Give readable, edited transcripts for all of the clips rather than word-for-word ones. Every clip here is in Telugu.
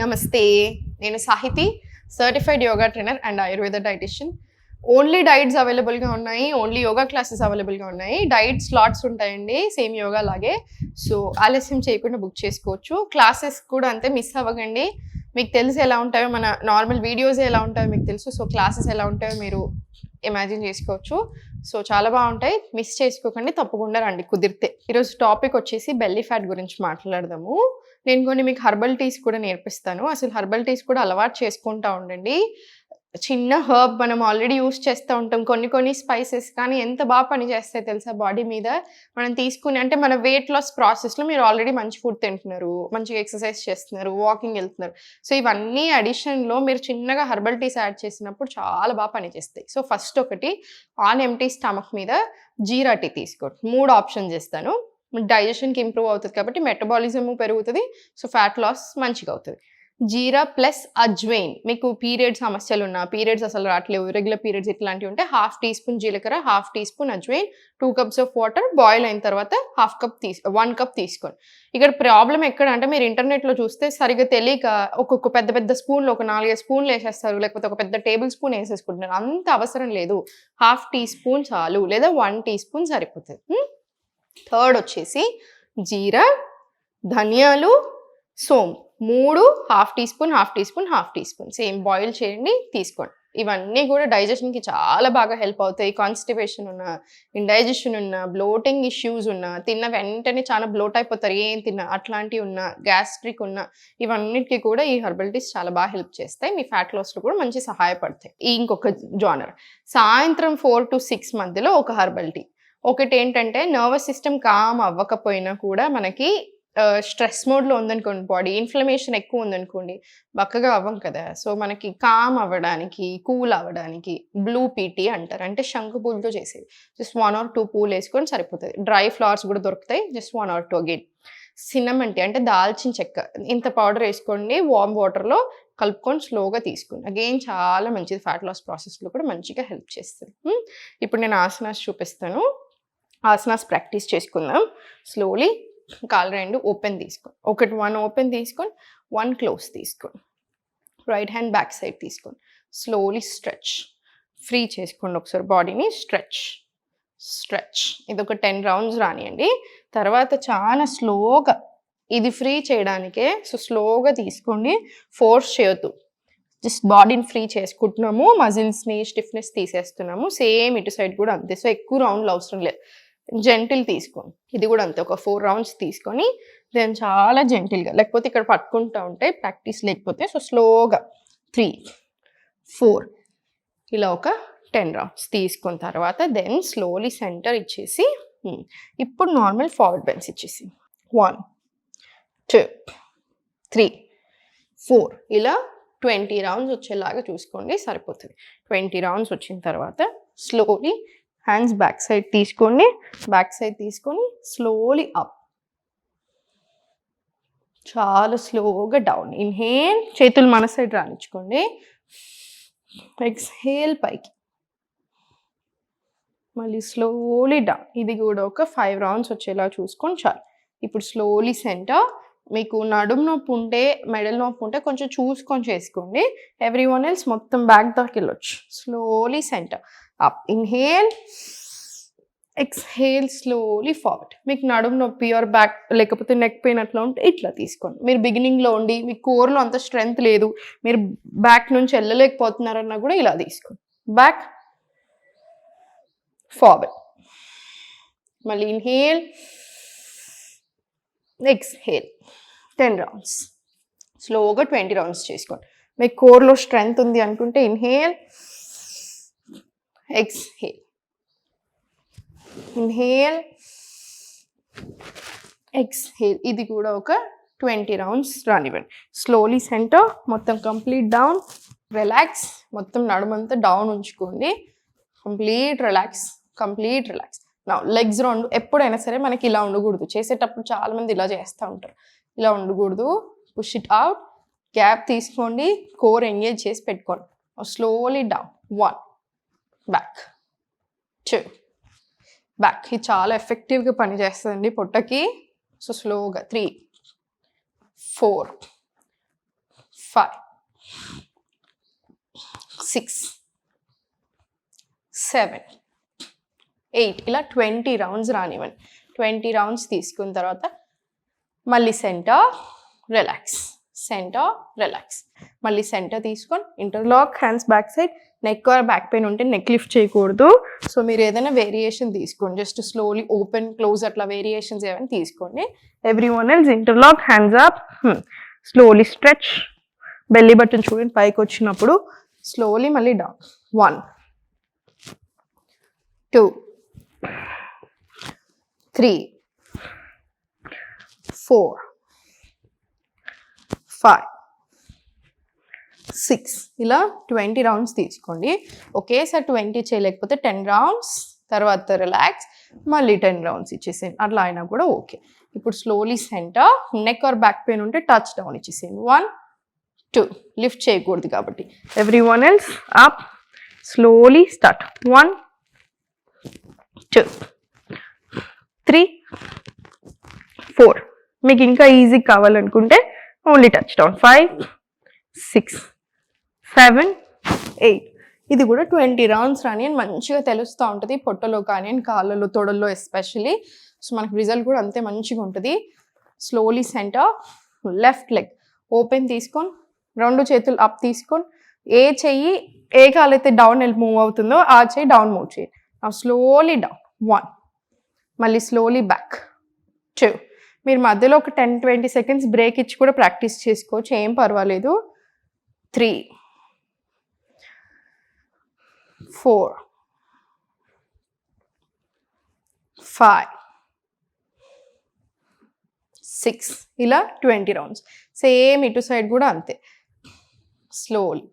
నమస్తే, నేను Sahithi, certified yoga trainer and Ayurveda dietician. Only diets అవైలబుల్గా ఉన్నాయి, ఓన్లీ యోగా క్లాసెస్ అవైలబుల్గా ఉన్నాయి. డైట్ స్లాట్స్ ఉంటాయండి సేమ్ యోగా లాగే. సో ఆలస్యం చేయకుండా బుక్ చేసుకోవచ్చు. క్లాసెస్ కూడా అంతే, మిస్ అవ్వకండి. మీకు తెలుసు ఎలా ఉంటాయో, మన నార్మల్ వీడియోస్ ఎలా ఉంటాయో మీకు తెలుసు. సో క్లాసెస్ ఎలా ఉంటాయో మీరు ఇమాజిన్ చేసుకోవచ్చు. సో చాలా బాగుంటాయి, మిస్ చేసుకోకండి, తప్పకుండా రండి కుదిరితే. ఈరోజు టాపిక్ వచ్చేసి బెల్లీ ఫ్యాట్ గురించి మాట్లాడదాము. నేను కొన్ని మీకు హర్బల్ టీస్ కూడా నేర్పిస్తాను. అసలు హర్బల్ టీస్ కూడా అలవాటు చేసుకుంటా ఉండండి. చిన్న హర్బ్ మనం ఆల్రెడీ యూస్ చేస్తూ ఉంటాం, కొన్ని స్పైసెస్, కానీ ఎంత బాగా పనిచేస్తాయి తెలుసా బాడీ మీద. మనం తీసుకుని అంటే మన వెయిట్ లాస్ ప్రాసెస్లో మీరు ఆల్రెడీ మంచి ఫుడ్ తింటున్నారు, మంచిగా ఎక్సర్సైజ్ చేస్తున్నారు, వాకింగ్ వెళ్తున్నారు. సో ఇవన్నీ అడిషన్లో మీరు చిన్నగా హర్బల్ టీస్ యాడ్ చేసినప్పుడు చాలా బాగా పనిచేస్తాయి. సో ఫస్ట్ ఒకటి, ఆన్ ఎంప్టీ స్టమక్ మీద జీరా టీ తీసుకోండి. 3 ఆప్షన్స్ ఇస్తాను. డైజెషన్కి ఇంప్రూవ్ అవుతుంది కాబట్టి మెటబాలిజం పెరుగుతుంది, సో ఫ్యాట్ లాస్ మంచిగా అవుతుంది. జీరా ప్లస్ అజ్వైన్. మీకు పీరియడ్ సమస్యలు ఉన్నా, పీరియడ్స్ అసలు రావట్లేవు, రెగ్యులర్ పీరియడ్స్ ఇట్లాంటివి ఉంటే 1/2 టీ స్పూన్ జీలకర్ర, 1/2 teaspoon ajwain, 2 cups of water, boil అయిన తర్వాత 1 కప్ తీసుకోండి. ఇక్కడ ప్రాబ్లం ఎక్కడ అంటే, మీరు ఇంటర్నెట్లో చూస్తే సరిగ్గా తెలియక ఒక్కొక్క పెద్ద స్పూన్లు, ఒక 4 స్పూన్లు వేసేస్తారు, లేకపోతే ఒక పెద్ద టేబుల్ స్పూన్ వేసేసుకుంటున్నారు. అంత అవసరం లేదు, 1/2 టీ స్పూన్ చాలు, లేదా 1 టీ స్పూన్ సరిపోతుంది. థర్డ్ వచ్చేసి జీరా, ధనియాలు, సోంపు 3, 1/2 teaspoon, 1/2 teaspoon, 1/2 teaspoon same boil చేయండి, తీసుకోండి. ఇవన్నీ కూడా డైజెషన్కి చాలా బాగా హెల్ప్ అవుతాయి. కాన్స్టిపేషన్ ఉన్నా, ఇండైజెషన్ ఉన్నా, బ్లోటింగ్ ఇష్యూస్ ఉన్నా, తిన్న వెంటనే చాలా బ్లోట్ అయిపోతారు ఏం తిన్నా, అట్లాంటివి ఉన్నా, గ్యాస్ట్రిక్ ఉన్నా, ఇవన్నిటికీ కూడా ఈ హెర్బల్ టీస్ చాలా బాగా హెల్ప్ చేస్తాయి. మీ ఫ్యాట్ లాస్లో కూడా మంచి సహాయపడతాయి. ఇంకొక జానర్, సాయంత్రం 4 to 6 మధ్యలో ఒక హెర్బల్ టీ. ఒకటి ఏంటంటే, నర్వస్ సిస్టమ్ కామ్ అవ్వకపోయినా కూడా మనకి స్ట్రెస్ మోడ్లో ఉందనుకోండి, బాడీ ఇన్ఫ్లమేషన్ ఎక్కువ ఉందనుకోండి, బక్కగా అవ్వం కదా. సో మనకి కామ్ అవ్వడానికి, కూల్ అవ్వడానికి బ్లూ పీటీ అంటారు, అంటే శంకు పూలతో చేసేది. జస్ట్ 1 or 2 పూలు వేసుకొని సరిపోతుంది. డ్రై ఫ్లవర్స్ కూడా దొరుకుతాయి, just 1 or 2 again. Cinnamon tea అంటే దాల్చిన చెక్క, ఇంత పౌడర్ వేసుకోండి, వార్మ్ వాటర్లో కలుపుకొని స్లోగా తీసుకోండి. అగైన్ చాలా మంచిది, ఫ్యాట్ లాస్ ప్రాసెస్లో కూడా మంచిగా హెల్ప్ చేస్తుంది. ఇప్పుడు నేను ఆసనాస్ చూపిస్తాను, ఆసనాస్ ప్రాక్టీస్ చేసుకుందాం. స్లోలీ కాళ్ళు 2 ఓపెన్ తీసుకోండి. 1 ఓపెన్ తీసుకొని 1 క్లోజ్ తీసుకోండి. రైట్ హ్యాండ్ బ్యాక్ సైడ్ తీసుకోండి. స్లోలీ స్ట్రెచ్, ఫ్రీ చేసుకోండి ఒకసారి బాడీని. స్ట్రెచ్ ఇది ఒక 10 రౌండ్స్ రానియండి. తర్వాత చాలా స్లోగా, ఇది ఫ్రీ చేయడానికే, సో స్లోగా తీసుకోండి, ఫోర్స్ చేయొద్దు. జస్ట్ బాడీని ఫ్రీ చేసుకుంటున్నాము, మజిల్స్ని స్టిఫ్నెస్ తీసేస్తున్నాము. సేమ్ ఇటు సైడ్ కూడా అంతే. సో ఎక్కువ రౌండ్లు అవసరం లేదు, జెంటిల్ తీసుకోండి. ఇది కూడా అంతే, ఒక 4 రౌండ్స్ తీసుకొని దెన్ చాలా జెంటిల్గా, లేకపోతే ఇక్కడ పట్టుకుంటూ ఉంటే ప్రాక్టీస్ లేకపోతే, సో స్లోగా 3, 4 ఇలా ఒక 10 రౌండ్స్ తీసుకున్న తర్వాత దెన్ స్లోలీ సెంటర్ ఇచ్చేసి, ఇప్పుడు నార్మల్ ఫార్వర్డ్ బెండ్స్ ఇచ్చేసి 1, 2, 3, 4 ఇలా 20 రౌండ్స్ వచ్చేలాగా చూసుకోండి, సరిపోతుంది. 20 రౌండ్స్ వచ్చిన తర్వాత స్లోలీ హ్యాండ్స్ బ్యాక్ సైడ్ తీసుకోండి, స్లోలీ అప్, చాలా స్లోగా డౌన్. ఇన్హేల్, చేతులు మన సైడ్ రానిచ్చుకోండి. ఎక్స్హేల్ పైకి, మళ్ళీ స్లోలీ డౌన్. ఇది కూడా ఒక 5 రౌండ్స్ వచ్చేలా చూసుకొని చాలు. ఇప్పుడు స్లోలీ సెంటర్. మీకు నడుము నొప్పి ఉంటే, మెడల్ నొప్పి ఉంటే కొంచెం చూసుకొని చేసుకోండి. ఎవ్రీవన్ ఎల్స్ మొత్తం బ్యాక్ దాకా వెళ్ళొచ్చు. Slowly centre up, inhale, exhale, slowly forward. మీకు నడుము నొప్పి ఆర్ బ్యాక్ లేకపోతే నెక్ పెయిన్ అట్లా ఉంటే ఇట్లా తీసుకోండి. మీరు బిగినింగ్లో ఉండి మీ కోర్లో అంత స్ట్రెంగ్త్ లేదు, మీరు బ్యాక్ నుంచి వెళ్ళలేకపోతున్నారన్నా కూడా ఇలా తీసుకోండి. బ్యాక్, ఫార్వర్డ్, మళ్ళీ ఇన్హేల్, ఎక్స్హేల్. 10 రౌండ్స్ స్లోగా 20 రౌండ్స్ చేసుకోండి. మీకు కోర్లో స్ట్రెంగ్త్ ఉంది అనుకుంటే ఇన్హేల్, ఎక్స్హేల్, ఇన్హేల్, ఎక్స్హేల్. ఇది కూడా ఒక 20 రౌండ్స్ రానివ్వండి. స్లోలీ సెంటర్, మొత్తం కంప్లీట్ డౌన్, రిలాక్స్, మొత్తం నడుమంతా డౌన్ ఉంచుకోండి. Complete relax. నా లెగ్స్ 2 ఎప్పుడైనా సరే మనకి ఇలా ఉండకూడదు. చేసేటప్పుడు చాలా మంది ఇలా చేస్తూ ఉంటారు, ఇలా ఉండకూడదు. పుష్ ఇట్ అవుట్, గ్యాప్ తీసుకోండి, కోర్ ఎంగేజ్ చేసి పెట్టుకోండి. Slowly down, 1, back, 2, back. ఇది చాలా ఎఫెక్టివ్గా పనిచేస్తుందండి పొట్టకి. సో స్లోగా 3, 4, 5, 6, 7, 8 ఇలా 20 రౌండ్స్ రానివ్వండి. 20 రౌండ్స్ తీసుకున్న తర్వాత మళ్ళీ సెంటర్ రిలాక్స్, సెంటర్ రిలాక్స్, మళ్ళీ సెంటర్ తీసుకొని interlock hands back side. Neck are back pain ఉంటే నెక్ లిఫ్ట్ చేయకూడదు. సో మీరు ఏదైనా వేరియేషన్ తీసుకోండి, జస్ట్ స్లోలీ ఓపెన్ క్లోజ్ అట్లా వేరియేషన్స్ ఏమైనా తీసుకోండి. Everyone else interlock hands up, slowly stretch. Belly button చూడండి పైకి వచ్చినప్పుడు స్లోలీ మళ్ళీ డౌన్. 1, 2, 3, 4, 5, 6 ఇలా 20 రౌండ్స్ తీసుకోండి. ఒకేసారి 20 చేయలేకపోతే 10 రౌండ్స్ తర్వాత రిలాక్స్, మళ్ళీ 10 రౌండ్స్ ఇచ్చేసేయండి. అట్లా అయినా కూడా ఓకే. ఇప్పుడు slowly centre, neck are back pain ఉంటే టచ్ డౌన్ ఇచ్చేసేయండి. 1, 2 లిఫ్ట్ చేయకూడదు కాబట్టి. Everyone else up, slowly start. 1, 2, 3, 4. మీకు ఇంకా ఈజీ కావాలనుకుంటే ఓన్లీ టచ్ డౌన్. 5, 6, 7, 8. ఇది కూడా 20 రౌండ్స్ రాని అని మంచిగా తెలుస్తూ ఉంటుంది పొట్టలో కానీ కాళ్ళలో తొడల్లో ఎస్పెషలీ. సో మనకు రిజల్ట్ కూడా అంతే మంచిగా ఉంటుంది. Slowly centre, left leg open తీసుకొని 2 చేతులు అప్ తీసుకొని ఏ చెయ్యి ఏ కాలైతే డౌన్ మూవ్ అవుతుందో ఆ చెయ్యి డౌన్ మూవ్ చేయండి. Slowly down. 1, మళ్ళీ స్లోలీ బ్యాక్. 2. మీరు మధ్యలో ఒక 10-20 సెకండ్స్ బ్రేక్ ఇచ్చి కూడా ప్రాక్టీస్ చేసుకోవచ్చు, ఏం పర్వాలేదు. 3, 4, 5, 6 ఇలా 20 రౌండ్స్. సేమ్ ఇటు సైడ్ కూడా అంతే. Slowly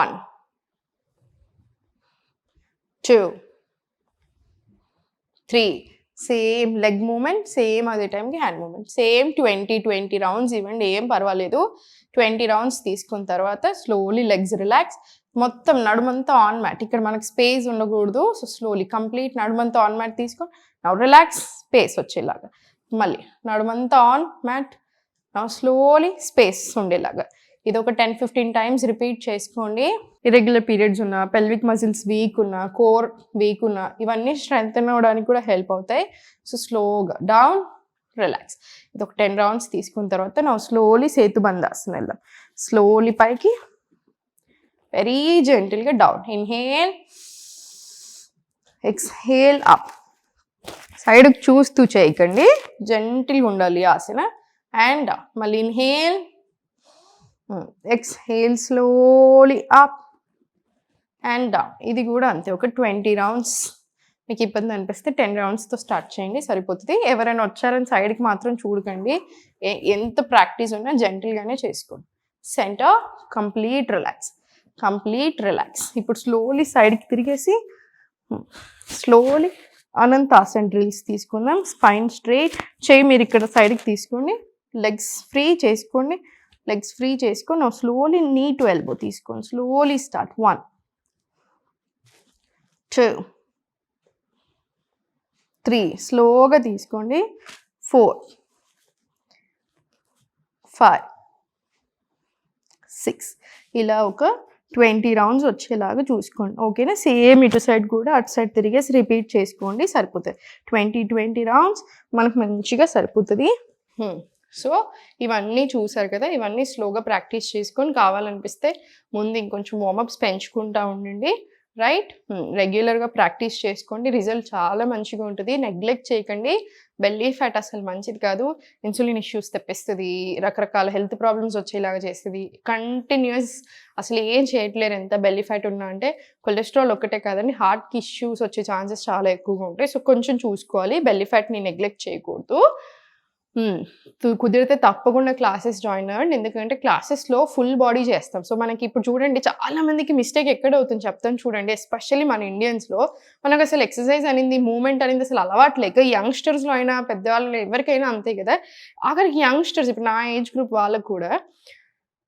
1, 2, 3. Same leg moment, same అదే టైంకి హ్యాండ్ మూమెంట్, సేమ్ 20 రౌండ్స్ ఇవ్వండి, ఏం పర్వాలేదు. 20 రౌండ్స్ తీసుకున్న తర్వాత స్లోలీ లెగ్స్ రిలాక్స్. మొత్తం నడుమంతా ఆన్ మ్యాట్, ఇక్కడ మనకు స్పేస్ ఉండకూడదు. సో స్లోలీ కంప్లీట్ నడుమంతా ఆన్ మ్యాట్ తీసుకొని నౌ రిలాక్స్, స్పేస్ వచ్చేలాగా. మళ్ళీ నడుమంతా on mat, now slowly space ఉండేలాగా. ఇది ఒక 10-15 టైమ్స్ రిపీట్ చేసుకోండి. ఇర్రెగ్యులర్ పీరియడ్స్ ఉన్న, పెల్విక్ మజిల్స్ వీక్ ఉన్న, కోర్ వీక్ ఉన్న, ఇవన్నీ స్ట్రెంగ్తెన్ అవ్వడానికి కూడా హెల్ప్ అవుతాయి. సో స్లోగా డౌన్, రిలాక్స్. ఇది ఒక 10 రౌండ్స్ తీసుకున్న తర్వాత నా స్లోలీ సేతుబంధాసన వెళ్దాం. స్లోలీ పైకి, వెరీ జెంటిల్గా డౌన్. Inhale, exhale up. సైడ్కి చూస్తూ చేయకండి, జెంటిల్గా ఉండాలి ఆసన. అండ్ మళ్ళీ inhale, exhale slowly up and down. ఇది కూడా అంతే, ఒక 20 రౌండ్స్. మీకు ఇబ్బంది అనిపిస్తే 10 రౌండ్స్తో స్టార్ట్ చేయండి, సరిపోతుంది. ఎవరైనా వచ్చారని సైడ్కి మాత్రం చూడకండి, ఎంత ప్రాక్టీస్ ఉన్నా జెంటిల్గానే చేసుకోండి. Centre, complete relax, complete relax. ఇప్పుడు స్లోలీ సైడ్కి తిరిగేసి స్లోలీ అనంతాసన్ డ్రిల్స్ తీసుకుందాం. స్పైన్ స్ట్రైట్, చేయి మీరు ఇక్కడ సైడ్కి తీసుకోండి, లెగ్స్ ఫ్రీ చేసుకోండి, లెగ్స్ ఫ్రీ చేసుకొని స్లోలీ నీ టు ఎల్బో తీసుకోండి. Slowly start. 1, 2, 3 స్లోగా తీసుకోండి. 4, 5, 6 ఇలా ఒక 20 రౌండ్స్ వచ్చేలాగా చూసుకోండి. ఓకేనా? సేమ్ ఇటు సైడ్ కూడా అటు సైడ్ తిరిగేసి రిపీట్ చేసుకోండి, సరిపోతుంది. 20 రౌండ్స్ మనకు మంచిగా సరిపోతుంది. సో ఇవన్నీ చూసారు కదా, ఇవన్నీ స్లోగా ప్రాక్టీస్ చేసుకొని కావాలనిపిస్తే ముందు ఇంకొంచెం వార్మప్స్ పెంచుకుంటూ ఉండండి. రైట్, రెగ్యులర్గా ప్రాక్టీస్ చేసుకోండి, రిజల్ట్ చాలా మంచిగా ఉంటుంది. నెగ్లెక్ట్ చేయకండి. బెల్లీ ఫ్యాట్ అసలు మంచిది కాదు, ఇన్సులిన్ ఇష్యూస్ తెప్పిస్తుంది, రకరకాల హెల్త్ ప్రాబ్లమ్స్ వచ్చేలాగా చేస్తుంది. కంటిన్యూస్ అసలు ఏం చేయట్లేరు ఎంత బెల్లీ ఫ్యాట్ ఉన్నా అంటే. కొలెస్ట్రాల్ ఒక్కటే కాదండి, హార్ట్కి ఇష్యూస్ వచ్చే ఛాన్సెస్ చాలా ఎక్కువగా ఉంటాయి. సో కొంచెం చూసుకోవాలి, బెల్లీ ఫ్యాట్ని నెగ్లెక్ట్ చేయకూడదు. కుదిరితే తప్పకుండా క్లాసెస్ జాయిన్ అవ్వండి, ఎందుకంటే క్లాసెస్లో ఫుల్ బాడీ చేస్తాం. సో మనకి ఇప్పుడు చూడండి, చాలా మందికి మిస్టేక్ ఎక్కడ అవుతుంది చెప్తాను చూడండి. ఎస్పెషల్లీ మన ఇండియన్స్లో మనకు అసలు ఎక్సర్సైజ్ అనేది, మూమెంట్ అనేది అసలు అలవాటు లేక, యంగ్స్టర్స్లో అయినా పెద్దవాళ్ళు ఎవరికైనా అంతే కదా. ఆఖరికి యంగ్స్టర్స్, ఇప్పుడు నా ఏజ్ గ్రూప్ వాళ్ళకు కూడా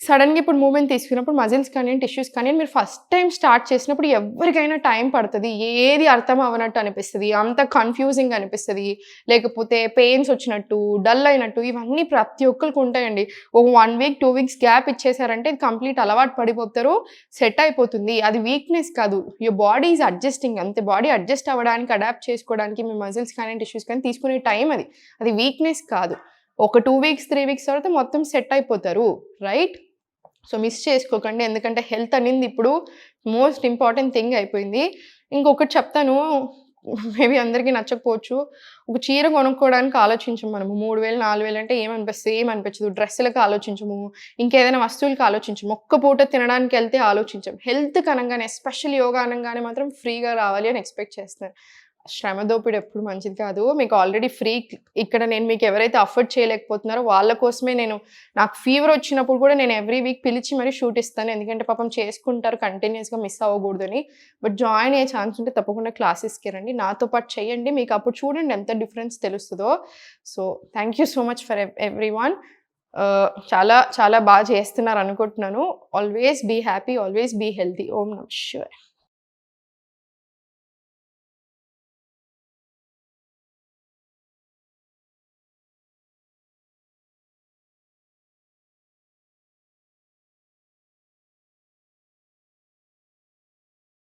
సడన్‌గా ఇప్పుడు మూవ్‌మెంట్ తీసుకున్నప్పుడు మజిల్స్ కానీ, టిష్యూస్ కానీ మీరు ఫస్ట్ టైమ్ స్టార్ట్ చేసినప్పుడు ఎవ్వరికైనా టైం పడతది. ఏది అర్థం అవ్వనట్టు అనిపిస్తది. అంత కన్‌ఫ్యూజింగ్‌గా అనిపిస్తది. లేకపోతే పెయిన్స్ వచ్చినట్టు, డల్ అయినట్టు ఇవన్నీ ప్రతి ఒక్కళ్ళకి ఉంటాయండి. ఒక 1 వీక్, 2 వీక్స్ గ్యాప్ ఇచ్చేసారంటే ఇది కంప్లీట్ అలవాటు పడిపోతారు. సెట్ అయిపోతుంది. అది వీక్‌నెస్ కాదు. యువర్ బాడీ ఈస్ అడ్జస్టింగ్ అంతే. బాడీ అడ్జస్ట్ అవ్వడానికి, అడాప్ట్ చేసుకోవడానికి మీ మజిల్స్ కానీ, టిష్యూస్ కానీ తీసుకునే టైం అది. అది వీక్‌నెస్ కాదు. ఒక 2 వీక్స్, 3 వీక్స్ తర్వాత మొత్తం సెట్ అయిపోతారు. రైట్? సో, మిస్ చేసుకోకండి. ఎందుకంటే హెల్త్ అనేది ఇప్పుడు మోస్ట్ ఇంపార్టెంట్ థింగ్ అయిపోయింది. ఇంకొకటి చెప్తాను. మేబీ అందరికీ నచ్చకపోవచ్చు. ఒక చీర కొనుక్కోవడానికి ఆలోచించము మనము. 3000, 4000 అంటే ఏమనిపిస్తది? ఏమనిపించదు. డ్రెస్సులకి ఆలోచించము. ఇంకేదైనా వస్తువులకి ఆలోచించము. ఒక్క పూట తినడానికెళ్తే ఆలోచించం. హెల్త్‌కి అనంగానే ఎస్పెషల్లీ యోగా అనంగానే మాత్రం ఫ్రీగా రావాలి అని ఎక్స్‌పెక్ట్ చేస్తున్నారు. శ్రమ దోపిడి ఎప్పుడు మంచిది కాదు. మీకు ఆల్రెడీ ఫ్రీ ఇక్కడ నేను మీకు ఎవరైతే అఫోర్డ్ చేయలేకపోతున్నారో వాళ్ళ కోసమే నాకు ఫీవర్ వచ్చినప్పుడు కూడా నేను ఎవ్రీ వీక్ పిలిచి మరీ షూట్ ఇస్తాను. ఎందుకంటే పాపం చేసుకుంటారు కంటిన్యూయస్‌గా మిస్ అవ్వకూడదని. బట్ జాయిన్ అయ్యే ఛాన్స్ ఉంటే తప్పకుండా క్లాసెస్‌కి రండి. నాతో పాటు చేయండి. మీకు అప్పుడు చూడండి ఎంత డిఫరెన్స్ తెలుస్తదో. So, thank you so much for everyone. చాలా చాలా చేస్తున్నారు అనుకుంటున్నాను. Always be happy. Always be healthy. ఓం నమః శివాయ.